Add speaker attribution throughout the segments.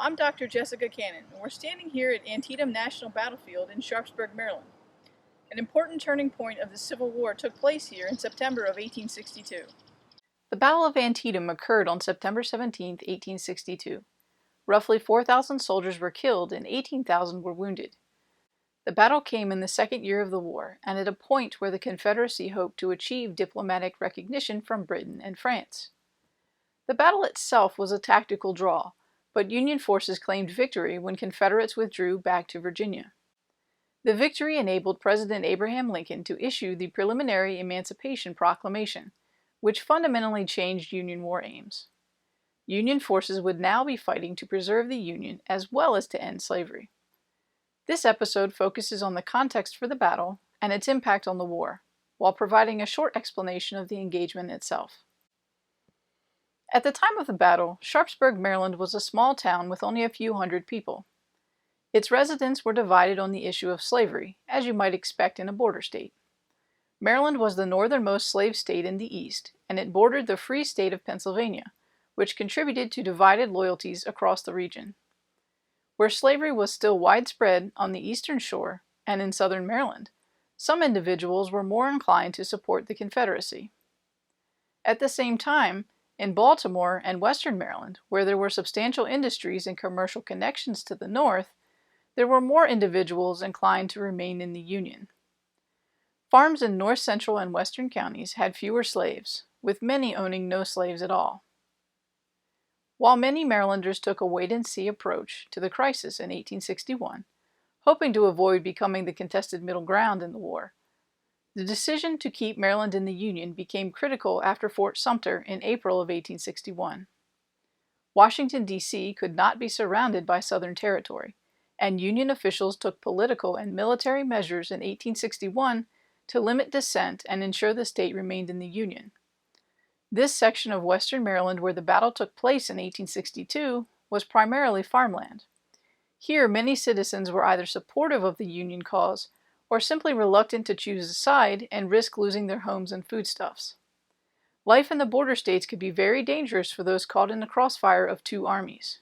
Speaker 1: I'm Dr. Jessica Cannon, and we're standing here at Antietam National Battlefield in Sharpsburg, Maryland. An important turning point of the Civil War took place here in September of 1862. The Battle of Antietam occurred on September 17, 1862. Roughly 4,000 soldiers were killed and 18,000 were wounded. The battle came in the second year of the war, and at a point where the Confederacy hoped to achieve diplomatic recognition from Britain and France. The battle itself was a tactical draw, but Union forces claimed victory when Confederates withdrew back to Virginia. The victory enabled President Abraham Lincoln to issue the Preliminary Emancipation Proclamation, which fundamentally changed Union war aims. Union forces would now be fighting to preserve the Union as well as to end slavery. This episode focuses on the context for the battle and its impact on the war, while providing a short explanation of the engagement itself. At the time of the battle, Sharpsburg, Maryland was a small town with only a few hundred people. Its residents were divided on the issue of slavery, as you might expect in a border state. Maryland was the northernmost slave state in the east, and it bordered the free state of Pennsylvania, which contributed to divided loyalties across the region. Where slavery was still widespread on the eastern shore and in southern Maryland, some individuals were more inclined to support the Confederacy. At the same time, in Baltimore and western Maryland, where there were substantial industries and commercial connections to the north, there were more individuals inclined to remain in the Union. Farms in north central and western counties had fewer slaves, with many owning no slaves at all. While many Marylanders took a wait-and-see approach to the crisis in 1861, hoping to avoid becoming the contested middle ground in the war, the decision to keep Maryland in the Union became critical after Fort Sumter in April of 1861. Washington, D.C. could not be surrounded by Southern territory, and Union officials took political and military measures in 1861 to limit dissent and ensure the state remained in the Union. This section of western Maryland where the battle took place in 1862 was primarily farmland. Here, many citizens were either supportive of the Union cause or simply reluctant to choose a side and risk losing their homes and foodstuffs. Life in the border states could be very dangerous for those caught in the crossfire of two armies.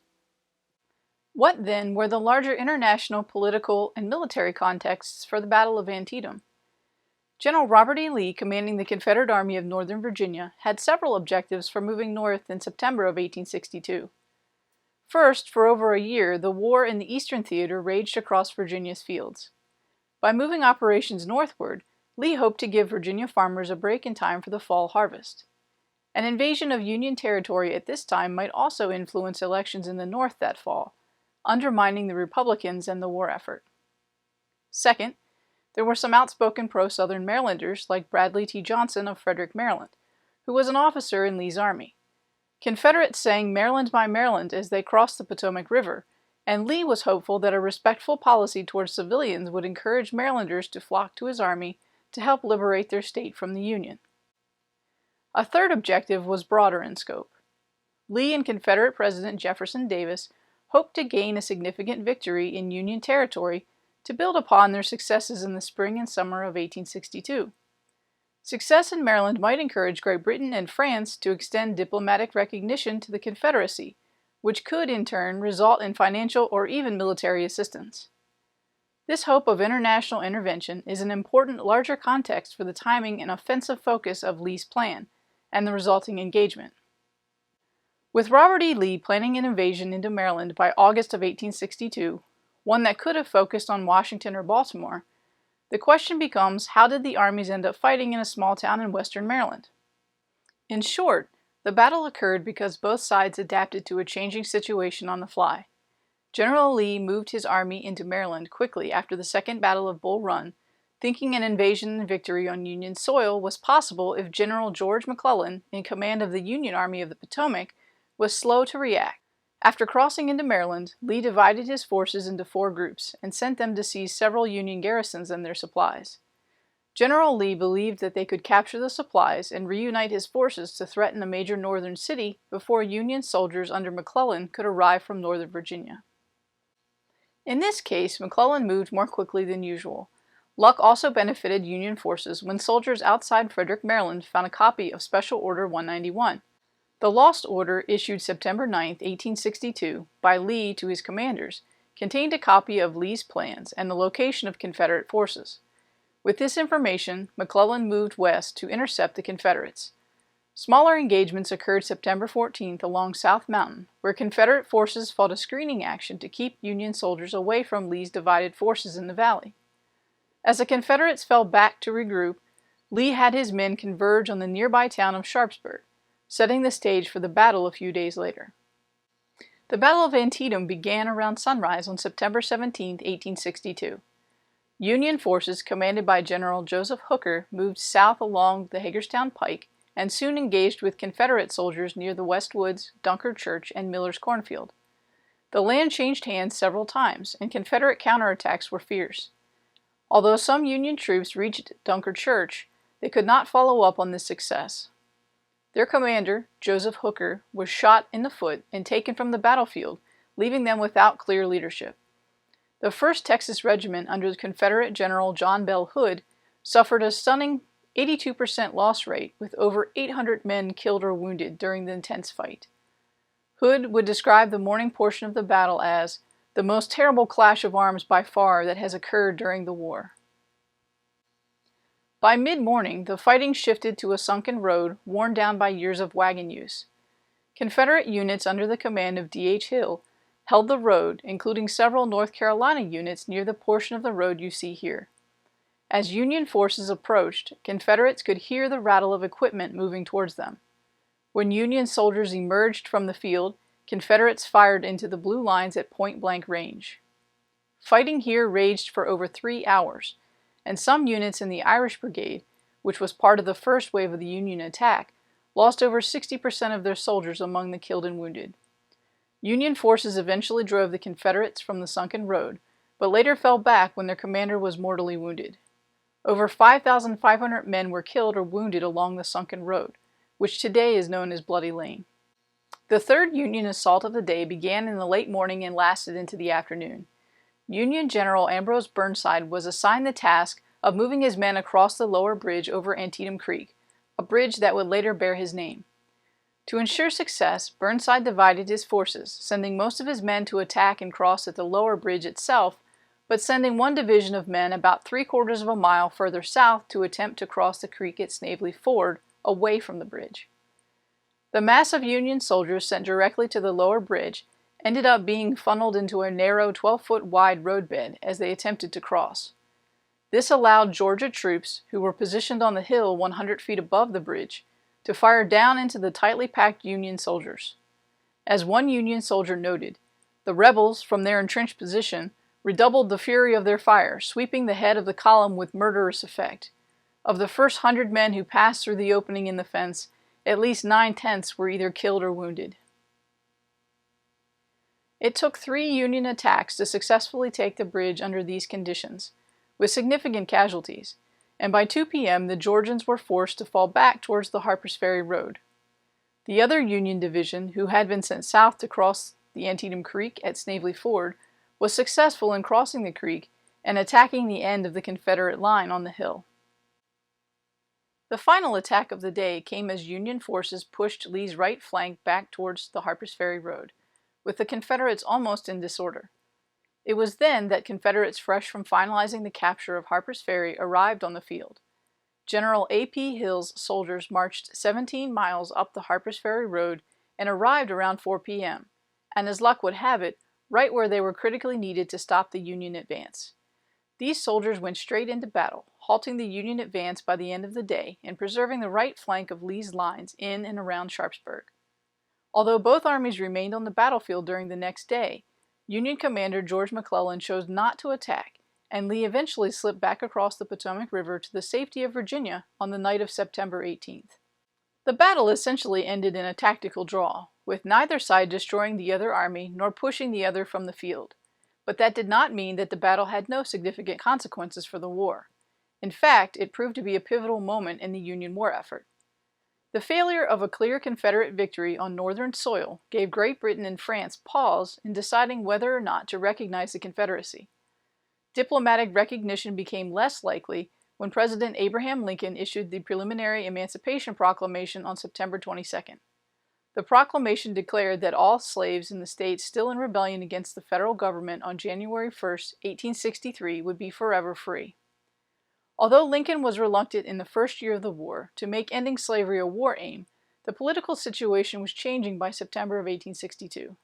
Speaker 1: What then were the larger international political and military contexts for the Battle of Antietam? General Robert E. Lee, commanding the Confederate Army of Northern Virginia, had several objectives for moving north in September of 1862. First, for over a year, the war in the Eastern Theater raged across Virginia's fields. By moving operations northward, Lee hoped to give Virginia farmers a break in time for the fall harvest. An invasion of Union territory at this time might also influence elections in the North that fall, undermining the Republicans and the war effort. Second, there were some outspoken pro-Southern Marylanders like Bradley T. Johnson of Frederick, Maryland, who was an officer in Lee's army. Confederates sang "Maryland, My Maryland" as they crossed the Potomac River, and Lee was hopeful that a respectful policy towards civilians would encourage Marylanders to flock to his army to help liberate their state from the Union. A third objective was broader in scope. Lee and Confederate President Jefferson Davis hoped to gain a significant victory in Union territory to build upon their successes in the spring and summer of 1862. Success in Maryland might encourage Great Britain and France to extend diplomatic recognition to the Confederacy, which could in turn result in financial or even military assistance. This hope of international intervention is an important larger context for the timing and offensive focus of Lee's plan and the resulting engagement. With Robert E. Lee planning an invasion into Maryland by August of 1862, one that could have focused on Washington or Baltimore, the question becomes, how did the armies end up fighting in a small town in western Maryland? In short, the battle occurred because both sides adapted to a changing situation on the fly. General Lee moved his army into Maryland quickly after the Second Battle of Bull Run, thinking an invasion and victory on Union soil was possible if General George McClellan, in command of the Union Army of the Potomac, was slow to react. After crossing into Maryland, Lee divided his forces into 4 groups and sent them to seize several Union garrisons and their supplies. General Lee believed that they could capture the supplies and reunite his forces to threaten a major northern city before Union soldiers under McClellan could arrive from northern Virginia. In this case, McClellan moved more quickly than usual. Luck also benefited Union forces when soldiers outside Frederick, Maryland found a copy of Special Order 191. The Lost Order, issued September 9, 1862, by Lee to his commanders, contained a copy of Lee's plans and the location of Confederate forces. With this information, McClellan moved west to intercept the Confederates. Smaller engagements occurred September 14th along South Mountain, where Confederate forces fought a screening action to keep Union soldiers away from Lee's divided forces in the valley. As the Confederates fell back to regroup, Lee had his men converge on the nearby town of Sharpsburg, setting the stage for the battle a few days later. The Battle of Antietam began around sunrise on September 17, 1862. Union forces, commanded by General Joseph Hooker, moved south along the Hagerstown Pike and soon engaged with Confederate soldiers near the West Woods, Dunkard Church, and Miller's Cornfield. The land changed hands several times, and Confederate counterattacks were fierce. Although some Union troops reached Dunkard Church, they could not follow up on this success. Their commander, Joseph Hooker, was shot in the foot and taken from the battlefield, leaving them without clear leadership. The 1st Texas Regiment under the Confederate General John Bell Hood suffered a stunning 82% loss rate, with over 800 men killed or wounded during the intense fight. Hood would describe the morning portion of the battle as the most terrible clash of arms by far that has occurred during the war. By mid-morning, the fighting shifted to a sunken road worn down by years of wagon use. Confederate units under the command of D.H. Hill held the road, including several North Carolina units near the portion of the road you see here. As Union forces approached, Confederates could hear the rattle of equipment moving towards them. When Union soldiers emerged from the field, Confederates fired into the blue lines at point-blank range. Fighting here raged for over 3 hours, and some units in the Irish Brigade, which was part of the first wave of the Union attack, lost over 60% of their soldiers among the killed and wounded. Union forces eventually drove the Confederates from the sunken road, but later fell back when their commander was mortally wounded. Over 5,500 men were killed or wounded along the sunken road, which today is known as Bloody Lane. The 3rd Union assault of the day began in the late morning and lasted into the afternoon. Union General Ambrose Burnside was assigned the task of moving his men across the lower bridge over Antietam Creek, a bridge that would later bear his name. To ensure success, Burnside divided his forces, sending most of his men to attack and cross at the lower bridge itself, but sending one division of men about 3/4 of a mile further south to attempt to cross the creek at Snavely Ford, away from the bridge. The mass of Union soldiers sent directly to the lower bridge ended up being funneled into a narrow 12-foot wide roadbed as they attempted to cross. This allowed Georgia troops, who were positioned on the hill 100 feet above the bridge, to fire down into the tightly packed Union soldiers. As one Union soldier noted, the rebels, from their entrenched position, redoubled the fury of their fire, sweeping the head of the column with murderous effect. Of the first 100 men who passed through the opening in the fence, at least 9/10 were either killed or wounded. It took 3 Union attacks to successfully take the bridge under these conditions, with significant casualties, and by 2 p.m. the Georgians were forced to fall back towards the Harper's Ferry Road. The other Union division, who had been sent south to cross the Antietam Creek at Snavely Ford, was successful in crossing the creek and attacking the end of the Confederate line on the hill. The final attack of the day came as Union forces pushed Lee's right flank back towards the Harper's Ferry Road, with the Confederates almost in disorder. It was then that Confederates fresh from finalizing the capture of Harper's Ferry arrived on the field. General A.P. Hill's soldiers marched 17 miles up the Harper's Ferry Road and arrived around 4 p.m., and as luck would have it, right where they were critically needed to stop the Union advance. These soldiers went straight into battle, halting the Union advance by the end of the day and preserving the right flank of Lee's lines in and around Sharpsburg. Although both armies remained on the battlefield during the next day, Union commander George McClellan chose not to attack, and Lee eventually slipped back across the Potomac River to the safety of Virginia on the night of September 18th. The battle essentially ended in a tactical draw, with neither side destroying the other army nor pushing the other from the field. But that did not mean that the battle had no significant consequences for the war. In fact, it proved to be a pivotal moment in the Union war effort. The failure of a clear Confederate victory on Northern soil gave Great Britain and France pause in deciding whether or not to recognize the Confederacy. Diplomatic recognition became less likely when President Abraham Lincoln issued the preliminary Emancipation Proclamation on September 22nd. The proclamation declared that all slaves in the states still in rebellion against the federal government on January 1, 1863, would be forever free. Although Lincoln was reluctant in the first year of the war to make ending slavery a war aim, the political situation was changing by September of 1862.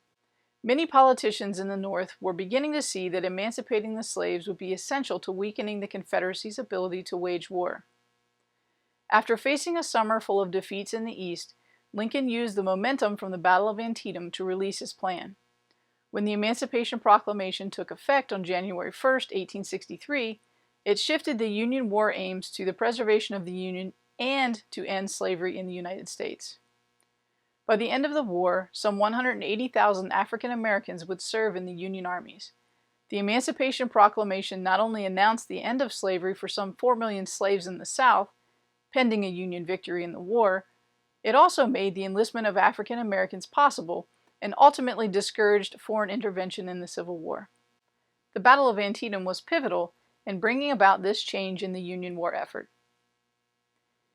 Speaker 1: Many politicians in the North were beginning to see that emancipating the slaves would be essential to weakening the Confederacy's ability to wage war. After facing a summer full of defeats in the East, Lincoln used the momentum from the Battle of Antietam to release his plan. When the Emancipation Proclamation took effect on January 1, 1863, it shifted the Union war aims to the preservation of the Union and to end slavery in the United States. By the end of the war, some 180,000 African Americans would serve in the Union armies. The Emancipation Proclamation not only announced the end of slavery for some 4 million slaves in the South, pending a Union victory in the war, it also made the enlistment of African Americans possible and ultimately discouraged foreign intervention in the Civil War. The Battle of Antietam was pivotal in bringing about this change in the Union war effort.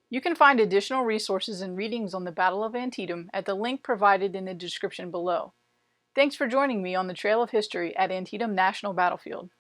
Speaker 1: You can find additional resources and readings on the Battle of Antietam at the link provided in the description below. Thanks for joining me on the Trail of History at Antietam National Battlefield.